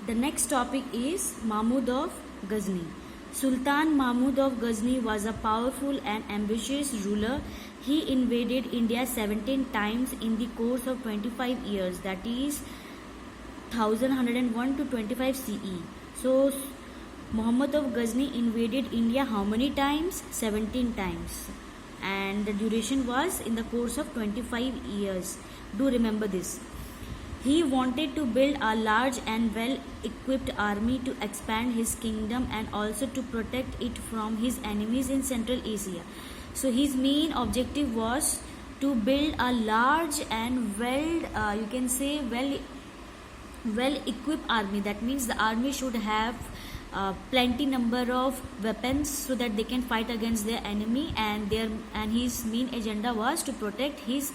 The next topic is Mahmud of Ghazni. Sultan Mahmud of Ghazni was a powerful and ambitious ruler. He invaded India 17 times in the course of 25 years, that is 1101 to 25 CE. So, Muhammad of Ghazni invaded India how many times? 17 times. And the duration was in the course of 25 years. Do remember this. He wanted to build a large and well equipped army to expand his kingdom and also to protect it from his enemies in Central Asia. So his main objective was to build a large and well equipped army. That means the army should have plenty number of weapons so that they can fight against their enemy, and his main agenda was to protect his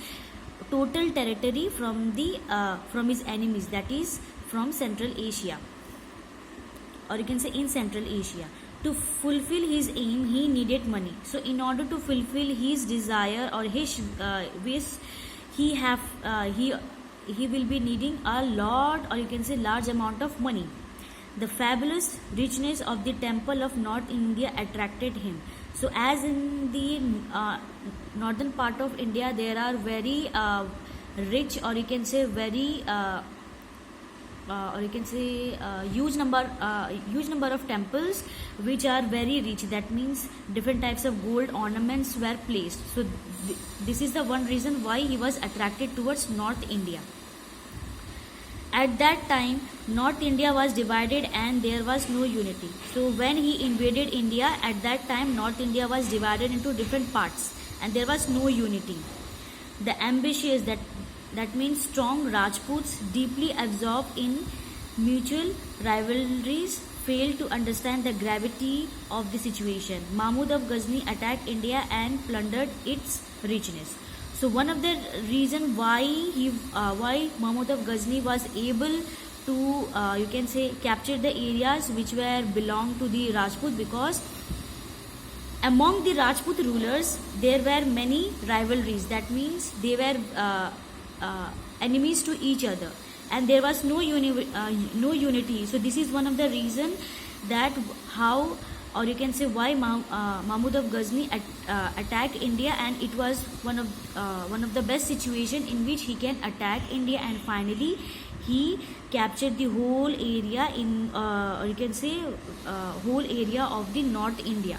total territory from his enemies, that is from Central Asia, or you can say in Central Asia. To fulfill his aim, he needed money. So in order to fulfill his desire or his wish, he will be needing a lot, or you can say large amount of money. The fabulous richness of the temple of North India attracted him. So as in the northern part of India, there are very rich, or you can say very huge number of temples which are very rich. That means different types of gold ornaments were placed. So this is the one reason why he was attracted towards North India. At that time, North India was divided and there was no unity. So when he invaded India, at that time North India was divided into different parts and there was no unity. The ambitious, that means strong Rajputs, deeply absorbed in mutual rivalries, failed to understand the gravity of the situation. Mahmud of Ghazni attacked India and plundered its richness. So one of the reason why Mahmud of Ghazni was able to you can say capture the areas which were belong to the Rajput, because among the Rajput rulers there were many rivalries. That means they were enemies to each other and there was no unity. So this is one of the reason that how, or you can say why Mahmud of Ghazni attacked India, and it was one of the best situation in which he can attack India, and finally he captured the whole area in or you can say whole area of the North India.